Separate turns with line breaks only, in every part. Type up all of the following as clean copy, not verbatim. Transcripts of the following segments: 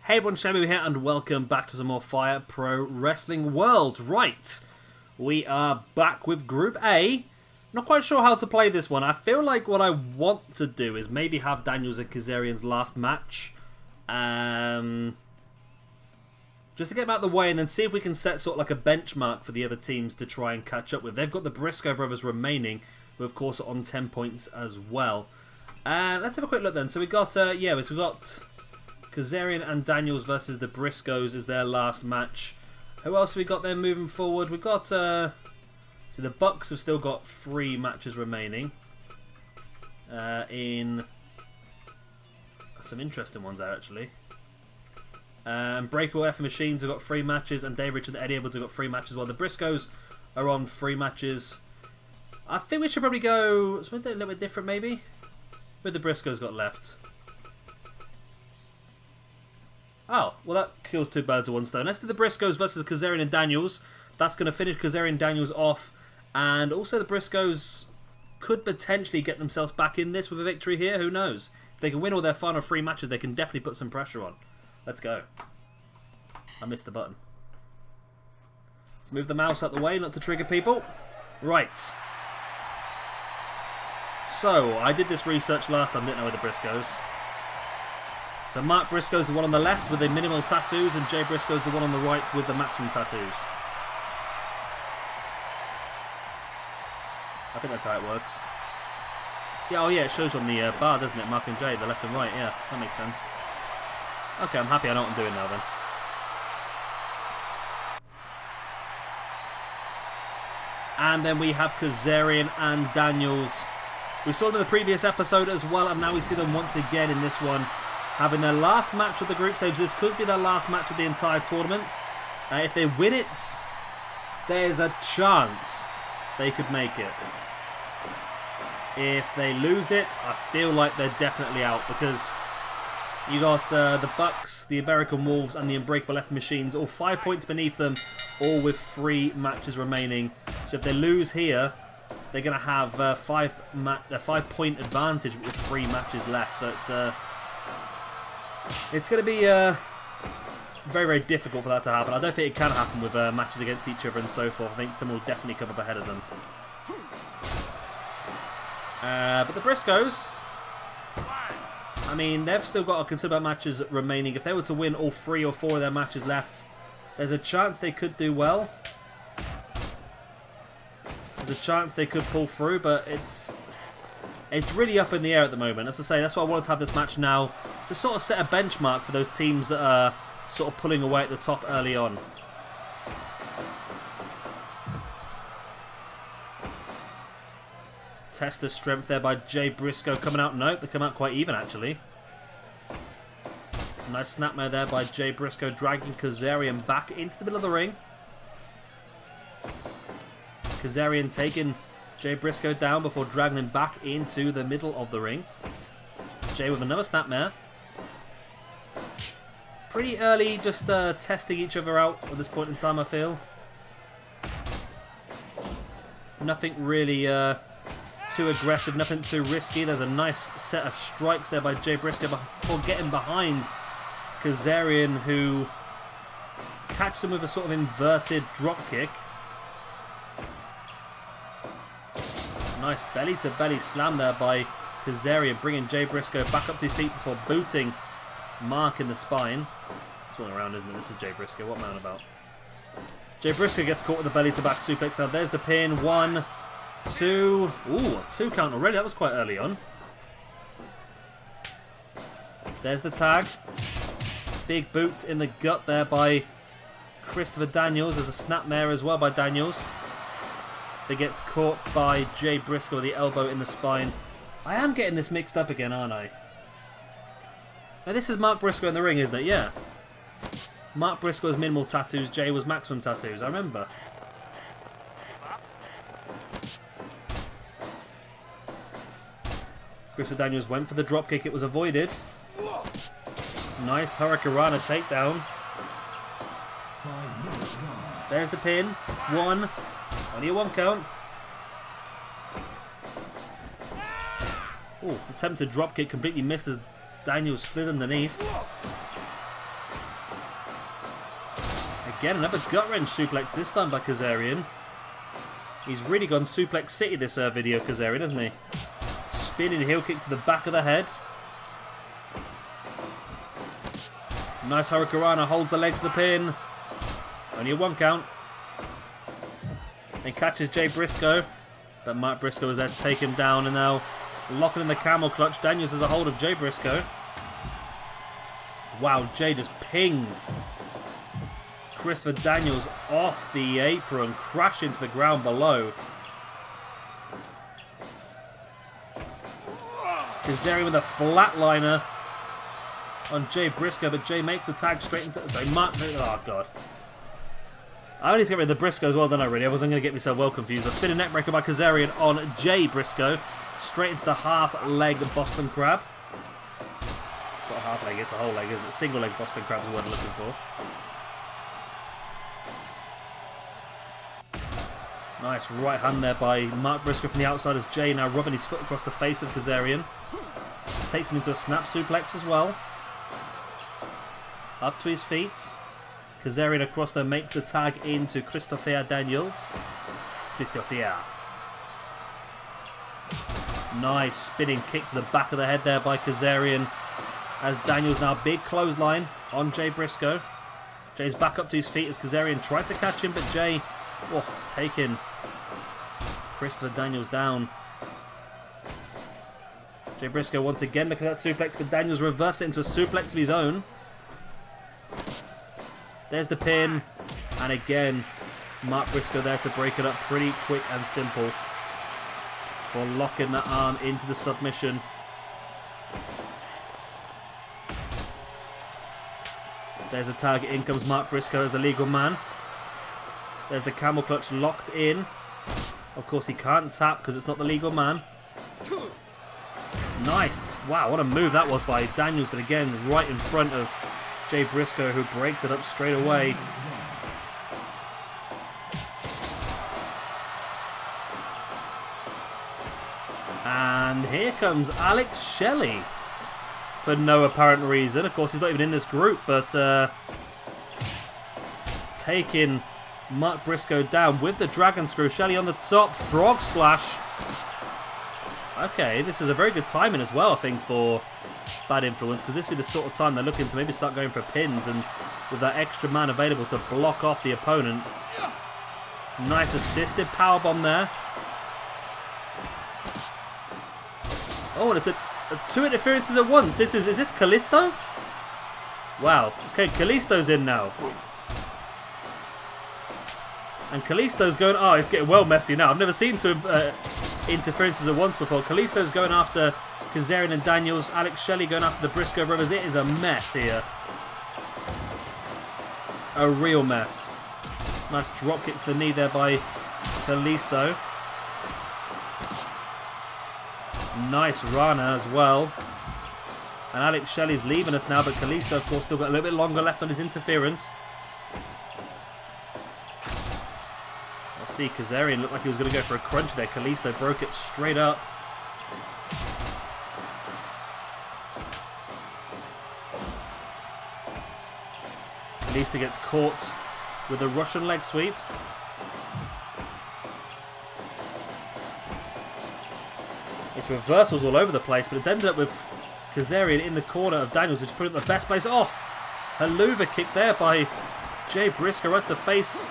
Hey everyone, Shammy here, and welcome back to some more Fire Pro Wrestling World. Right, we are back with Group A. Not quite sure how to play this one. I feel like what I want to do is maybe have Daniels and Kazarian's last match. Just to get them out of the way and then see if we can set sort of like a benchmark for the other teams to try and catch up with. They've got the Briscoe brothers remaining, who of course are on 10 points as well. Let's have a quick look then. So we got, we've got Kazarian and Daniels versus the Briscoes as their last match. Who else have we got there moving forward? We've got, so the Bucks have still got 3 matches remaining. In some interesting ones there, actually. Breakaway F Machines have got 3 matches, and Dave Richards and Eddie Edwards have got 3 matches. While the Briscoes are on 3 matches. I think we should probably go something a little bit different, maybe. What the Briscoes got left? Oh, well that kills 2 birds with 1 stone. Let's do the Briscoes versus Kazarian and Daniels. That's going to finish Kazarian and Daniels off. And also the Briscoes could potentially get themselves back in this with a victory here. Who knows? If they can win all their final 3 matches, they can definitely put some pressure on. Let's go. I missed the button. Let's move the mouse out the way, not to trigger people. Right. So, I did this research last time, didn't I, with the Briscoes. So Mark Briscoe's the one on the left with the minimal tattoos, and Jay Briscoe's the one on the right with the maximum tattoos. I think that's how it works. Yeah, oh yeah, it shows you on the bar, doesn't it? Mark and Jay, the left and right. Yeah, that makes sense. Okay, I'm happy I know what I'm doing now then. And then we have Kazarian and Daniels. We saw them in the previous episode as well, and now we see them once again in this one, having their last match of the group stage. This could be their last match of the entire tournament. If they win it, there's a chance they could make it. If they lose it, I feel like they're definitely out, because you got the Bucks, the American Wolves, and the Unbreakable F Machines, all 5 points beneath them, all with 3 matches remaining. So if they lose here, they're going to have a 5-point advantage with 3 matches less. So it's going to be very, very difficult for that to happen. I don't think it can happen with matches against each other and so forth. I think Tim will definitely come up ahead of them. But the Briscoes, I mean, they've still got a considerable amount of matches remaining. If they were to win all 3 or 4 of their matches left, there's a chance they could do well. There's a chance they could pull through, but it's really up in the air at the moment. As I say, that's why I wanted to have this match now, to sort of set a benchmark for those teams that are sort of pulling away at the top early on. Test of strength there by Jay Briscoe coming out. Nope, they come out quite even actually. Nice snapmare there by Jay Briscoe, dragging Kazarian back into the middle of the ring. Kazarian taking Jay Briscoe down before dragging him back into the middle of the ring. Jay with another snapmare. Pretty early, just testing each other out at this point in time, I feel. Nothing really too aggressive, nothing too risky. There's a nice set of strikes there by Jay Briscoe before getting behind Kazarian, who catches him with a sort of inverted drop kick. Nice belly-to-belly slam there by Kazarian, bringing Jay Briscoe back up to his feet before booting Mark in the spine. It's all around, isn't it? This is Jay Briscoe. What am I on about? Jay Briscoe gets caught with the belly-to-back suplex. Now there's the pin. 1, 2. Ooh, 2 count already. That was quite early on. There's the tag. Big boots in the gut there by Christopher Daniels. There's a snapmare as well by Daniels. That gets caught by Jay Briscoe with the elbow in the spine. I am getting this mixed up again, aren't I? Now this is Mark Briscoe in the ring, isn't it? Yeah. Mark Briscoe has minimal tattoos. Jay was maximum tattoos. I remember. Christopher Daniels went for the dropkick. It was avoided. Nice Hurricanrana takedown. There's the pin. 1. Only a 1 count. Oh, attempted dropkick completely misses. Daniels slid underneath. Again, another gut-wrench suplex, this time by Kazarian. He's really gone Suplex City this video, Kazarian, hasn't he? Spinning heel kick to the back of the head. Nice Hurricanrana, holds the legs to the pin. Only a 1 count. And catches Jay Briscoe. But Mark Briscoe is there to take him down, and now locking in the camel clutch. Daniels has a hold of Jay Briscoe. Wow, Jay just pinged Christopher Daniels off the apron, crash into the ground below. Kazarian with a flatliner on Jay Briscoe, but Jay makes the tag straight into... Oh, God. I only need to get rid of the Briscoe as well, don't I, really? I wasn't going to get myself well confused. A spinning neckbreaker by Kazarian on Jay Briscoe. Straight into the half-leg Boston Crab. It's not a half leg, it's a whole leg, isn't it? Single leg Boston Crab is what I'm looking for. Nice right hand there by Mark Briscoe from the outside as Jay now rubbing his foot across the face of Kazarian. Takes him into a snap suplex as well. Up to his feet. Kazarian across there makes the tag into Christopher Daniels. Christopher. Nice spinning kick to the back of the head there by Kazarian. As Daniels now big clothesline on Jay Briscoe. Jay's back up to his feet as Kazarian tried to catch him, but Jay taking Christopher Daniels down. Jay Briscoe once again looking at that suplex, but Daniels reverses it into a suplex of his own. There's the pin, and again Mark Briscoe there to break it up pretty quick and simple for locking the arm into the submission. There's the target, in comes Mark Briscoe as the legal man. There's the camel clutch locked in. Of course he can't tap because it's not the legal man. Nice. Wow, what a move that was by Daniels, but again right in front of Jay Briscoe, who breaks it up straight away. And here comes Alex Shelley for no apparent reason. Of course, he's not even in this group, but taking Mark Briscoe down with the Dragon Screw. Shelley on the top, Frog Splash. Okay, this is a very good timing as well, I think, for Bad Influence, because this will be the sort of time they're looking to maybe start going for pins, and with that extra man available to block off the opponent. Nice assisted powerbomb there. Oh, and it's a 2 interferences at once. Is this Kalisto? Wow. Okay, Kalisto's in now. And Kalisto's going... Oh, it's getting well messy now. I've never seen 2 interferences at once before. Kalisto's going after Kazarian and Daniels. Alex Shelley going after the Briscoe brothers. It is a mess here. A real mess. Nice drop kick to the knee there by Kalisto. Nice Rana as well. And Alex Shelley's leaving us now, but Kalisto, of course, still got a little bit longer left on his interference. I'll see, Kazarian looked like he was going to go for a crunch there. Kalisto broke it straight up. Kalisto gets caught with a Russian leg sweep. It's reversals all over the place, but it's ended up with Kazarian in the corner of Daniels, which put it in the best place. Oh, Helluva kick there by Jay Briscoe right to the face,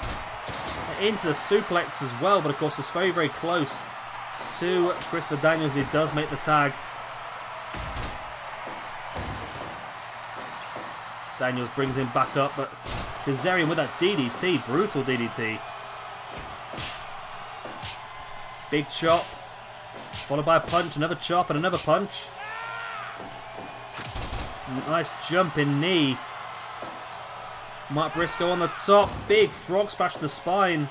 into the suplex as well, but of course it's very, very close to Christopher Daniels, and he does make the tag. Daniels brings him back up, but Kazarian with that DDT, brutal DDT. Big chop, followed by a punch, another chop and another punch. Nice jumping knee. Mark Briscoe on the top, big frog splash to the spine.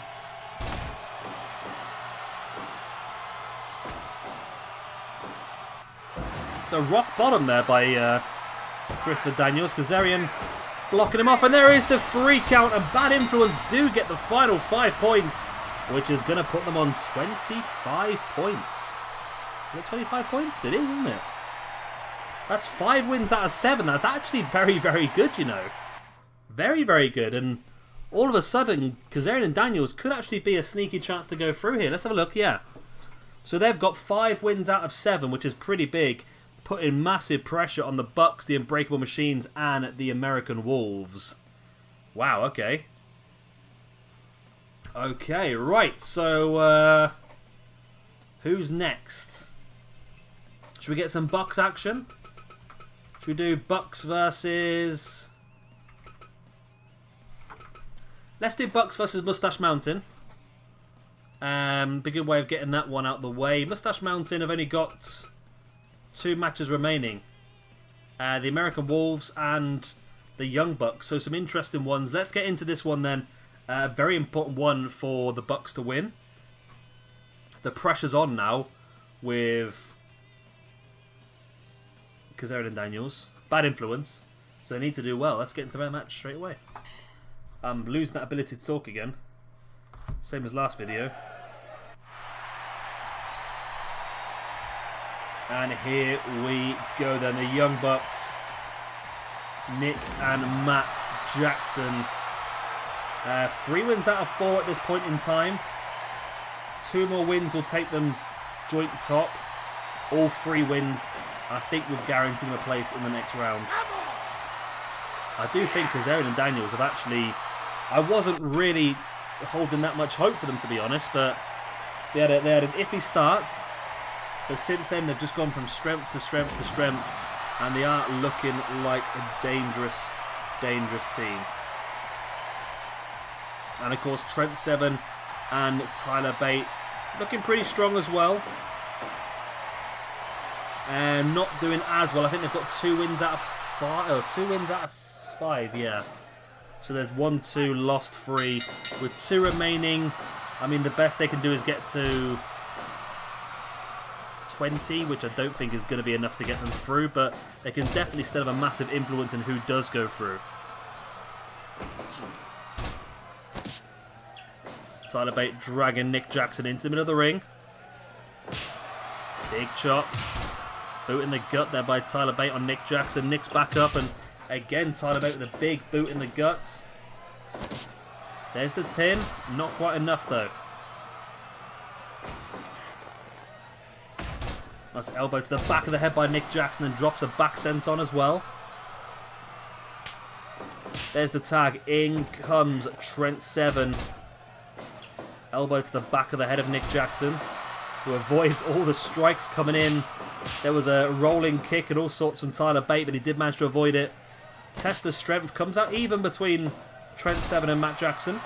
So rock bottom there by Christopher Daniels. Kazarian blocking him off, and there is the 3 count, and Bad Influence do get the final 5 points, which is going to put them on 25 points. Is it 25 points? It is, isn't it? That's 5 wins out of 7. That's actually very, very good, you know. Very, very good. And all of a sudden, Kazarian and Daniels could actually be a sneaky chance to go through here. Let's have a look, yeah. So they've got 5 wins out of 7, which is pretty big, putting massive pressure on the Bucks, the Unbreakable Machines, and the American Wolves. Wow, okay. Okay, right, so, who's next? Should we get some Bucks action? Should we do Bucks versus... Let's do Bucks versus Mustache Mountain. Be a good way of getting that one out of the way. Mustache Mountain have only got 2 matches remaining. The American Wolves and the Young Bucks. So some interesting ones. Let's get into this one then. Very important one for the Bucks to win. The pressure's on now with Kazarian and Daniels. Bad influence. So they need to do well. Let's get into their match straight away. I'm losing that ability to talk again. Same as last video. And here we go then. The Young Bucks. Nick and Matt Jackson. 3 wins out of 4 at this point in time. 2 more wins will take them joint top. All 3 wins, I think, will guarantee them a place in the next round. I do think Kazarian and Daniels have actually... I wasn't really holding that much hope for them, to be honest, but they had an iffy start. But since then, they've just gone from strength to strength to strength, and they are looking like a dangerous, dangerous team. And of course, Trent Seven and Tyler Bate looking pretty strong as well. And not doing as well. I think they've got 2 wins out of 5. Oh, 2 wins out of 5, yeah. So there's 1, 2, lost 3. With 2 remaining, I mean, the best they can do is get to 20, which I don't think is going to be enough to get them through, but they can definitely still have a massive influence in who does go through. Tyler Bate dragging Nick Jackson into the middle of the ring. Big chop. Boot in the gut there by Tyler Bate on Nick Jackson. Nick's back up, and again Tyler Bate with a big boot in the gut. There's the pin. Not quite enough though. Nice elbow to the back of the head by Nick Jackson, and drops a back senton as well. There's the tag. In comes Trent Seven. Elbow to the back of the head of Nick Jackson, who avoids all the strikes coming in. There was a rolling kick and all sorts from Tyler Bate, but he did manage to avoid it. Test of strength comes out even between Trent Seven and Matt Jackson.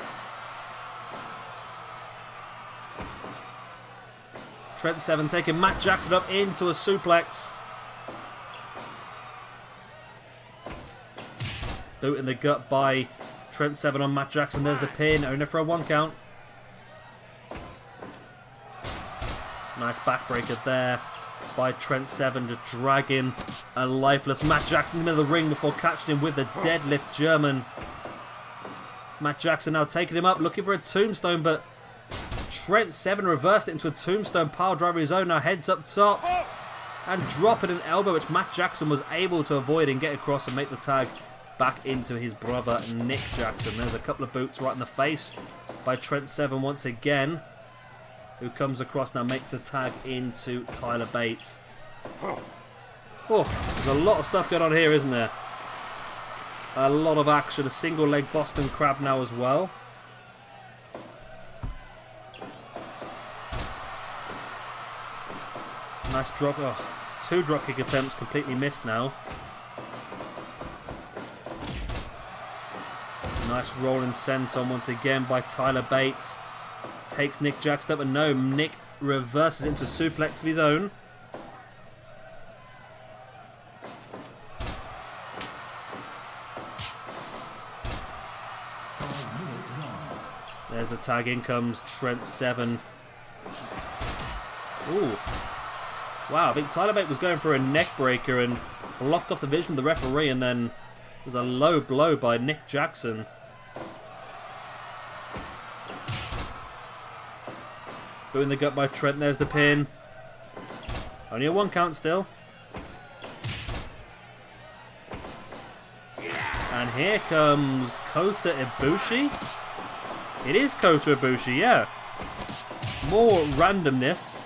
Trent Seven taking Matt Jackson up into a suplex. Boot in the gut by Trent Seven on Matt Jackson. There's the pin. Only for a 1 count. Nice backbreaker there by Trent Seven, just dragging a lifeless Matt Jackson in the middle of the ring before catching him with the deadlift German. Matt Jackson now taking him up, looking for a tombstone, but Trent Seven reversed it into a tombstone pile driver of his own. Now heads up top and dropping an elbow, which Matt Jackson was able to avoid and get across and make the tag back into his brother Nick Jackson. There's a couple of boots right in the face by Trent Seven once again, who comes across now, makes the tag into Tyler Bate. Oh, there's a lot of stuff going on here, isn't there? A lot of action. A single leg Boston Crab now as well. Nice drop. Oh, it's 2 dropkick attempts completely missed now. Nice rolling senton once again by Tyler Bate. Takes Nick Jackson up, and no, Nick reverses into a suplex of his own. There's the tag. In comes Trent Seven. Ooh. Wow, I think Tyler Bate was going for a neck breaker and blocked off the vision of the referee, and then was a low blow by Nick Jackson. Boot in the gut by Trent. There's the pin. Only a 1 count still. And here comes Kota Ibushi. It is Kota Ibushi, yeah. More randomness.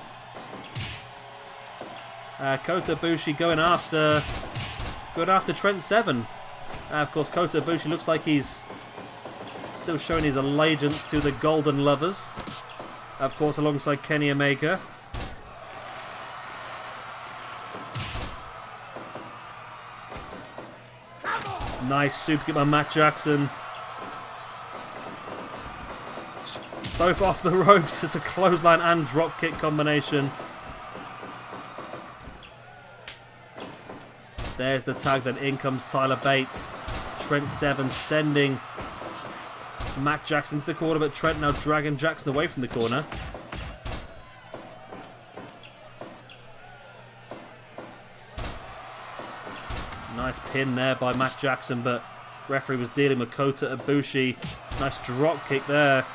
Kota Ibushi going after Trent Seven. Of course, Kota Ibushi looks like he's still showing his allegiance to the Golden Lovers. Of course, alongside Kenny Omega. Nice super kick by Matt Jackson. Both off the ropes. It's a clothesline and drop kick combination. There's the tag, then in comes Tyler Bates. Trent Seven sending Matt Jackson to the corner, but Trent now dragging Jackson away from the corner. Nice pin there by Matt Jackson, but referee was dealing with Kota Ibushi. Nice drop kick there.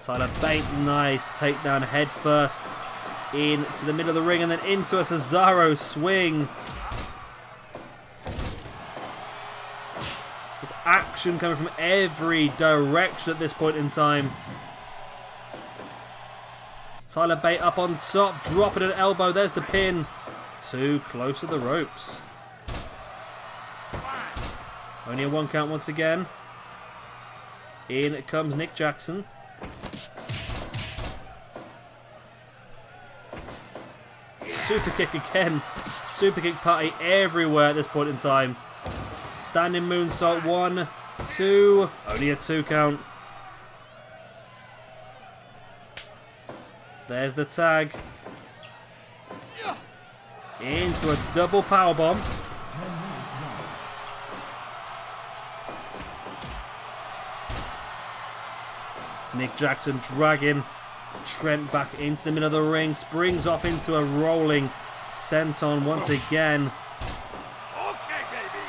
Tyler Bate, nice takedown head first into the middle of the ring and then into a Cesaro swing. Just action coming from every direction at this point in time. Tyler Bate up on top, dropping an elbow. There's the pin. Too close to the ropes. Only a 1 count once again. In comes Nick Jackson. Super kick again. Super kick party everywhere at this point in time. Standing moonsault. 1, 2. Only a 2 count. There's the tag. Into a double powerbomb.
10 minutes gone.
Nick Jackson dragging Trent back into the middle of the ring. Springs off into a rolling senton once again.
Okay, baby.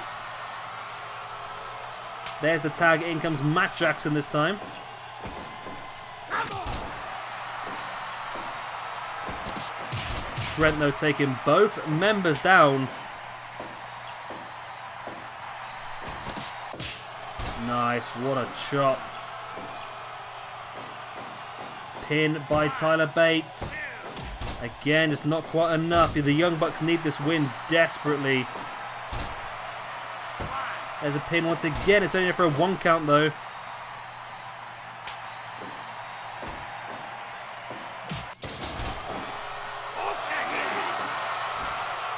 There's the tag. In comes Matt Jackson this time. Trent though taking both members down. Nice, what a chop. Pin by Tyler Bates. Again, just not quite enough. The Young Bucks need this win desperately. There's a pin once again. It's only for a 1 count though.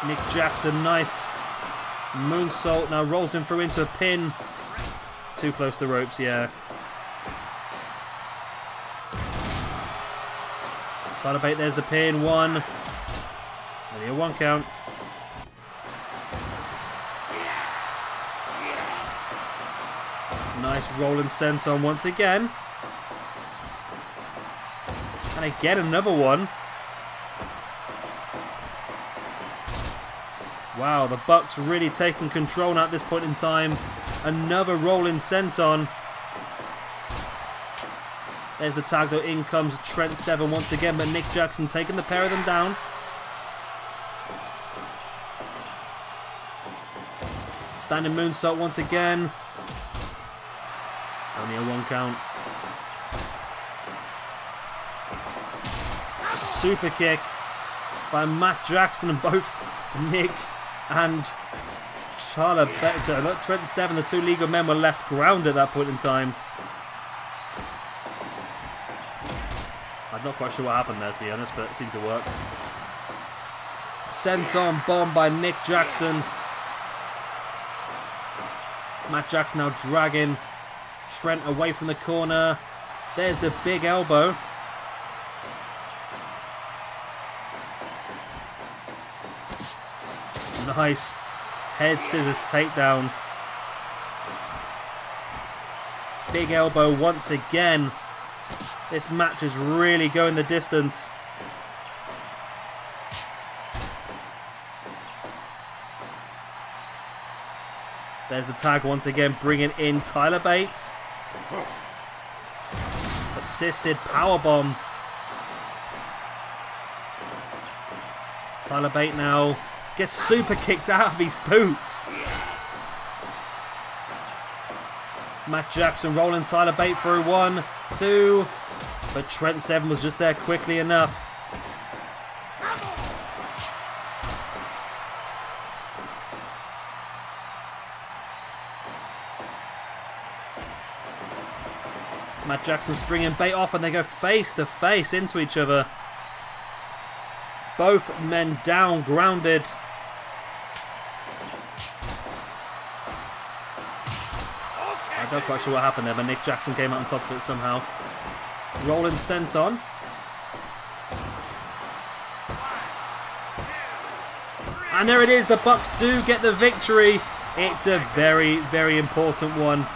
Nick Jackson, nice moonsault. Now rolls him through into a pin. Too close to the ropes, yeah. Tyler Bate, there's the pin. 1. Only a 1 count. Nice rolling senton once again. And again, another one. Wow, the Bucks really taking control now at this point in time. Another rolling senton. There's the tag though. In comes Trent Seven once again, but Nick Jackson taking the pair of them down. Standing moonsault once again. Only a 1 count. Super kick by Matt Jackson, and both Nick and Tyler Bate, Trent Seven, the 2 legal men, were left grounded at that point in time. I'm not quite sure what happened there, to be honest, but it seemed to work. Senton bomb by Nick Jackson. Matt Jackson now dragging Trent away from the corner. There's the big elbow. Nice head scissors takedown. Big elbow once again. This match is really going the distance. There's the tag once again, bringing in Tyler Bates. Assisted powerbomb. Tyler Bate now Gets super kicked out of his boots. Matt Jackson rolling Tyler Bate through 1, 2. But Trent Seven was just there quickly enough. Matt Jackson springing Bate off and they go face to face into each other. Both men down, grounded. I'm not quite sure what happened there, but Nick Jackson came out on top of it somehow. Rolling senton. And there it is, the Bucks do get the victory. It's a very, very important one.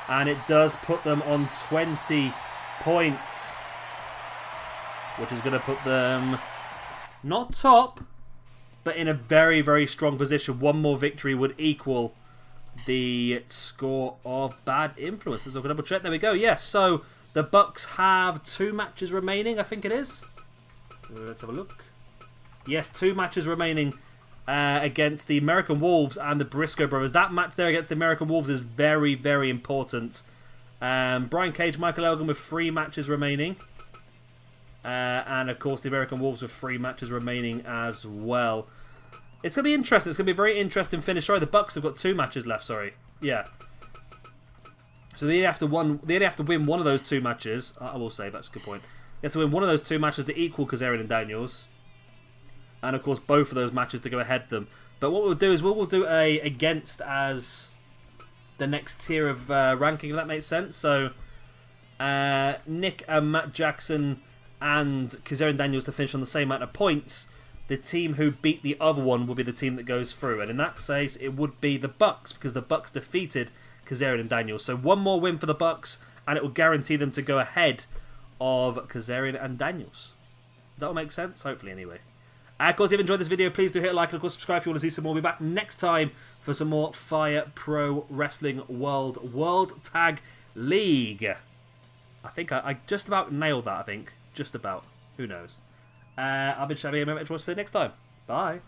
And it does put them on 20 points. Which is going to put them not top, but in a very, very strong position. One more victory would equal the score of Bad Influence. Let's look at double check. There we go. Yes, so the Bucks have 2 matches remaining, I think it is. Let's have a look. Yes, 2 matches remaining against the American Wolves and the Briscoe brothers. That match there against the American Wolves is very, very important. Brian Cage, Michael Elgin with 3 matches remaining. And of course the American Wolves with 3 matches remaining as well. It's going to be interesting. It's going to be a very interesting finish. Sorry, the Bucks have got 2 matches left, sorry. Yeah. So they have to win one of those 2 matches. I will say, that's a good point. They have to win one of those 2 matches to equal Kazarian and Daniels. And of course both of those matches to go ahead them. But what we'll do is we'll do a against as the next tier of ranking, if that makes sense. So Nick and Matt Jackson and Kazarian Daniels to finish on the same amount of points. The team who beat the other one will be the team that goes through. And in that case, it would be the Bucks, because the Bucks defeated Kazarian and Daniels. So one more win for the Bucks, and it will guarantee them to go ahead of Kazarian and Daniels. That'll make sense? Hopefully, anyway. Of course, if you've enjoyed this video, please do hit a like, and of course, subscribe if you want to see some more. We'll be back next time for some more Fire Pro Wrestling World Tag League. I think I just about nailed that, I think. Just about. Who knows? I've been Shabby, and I'll see you next time. Bye.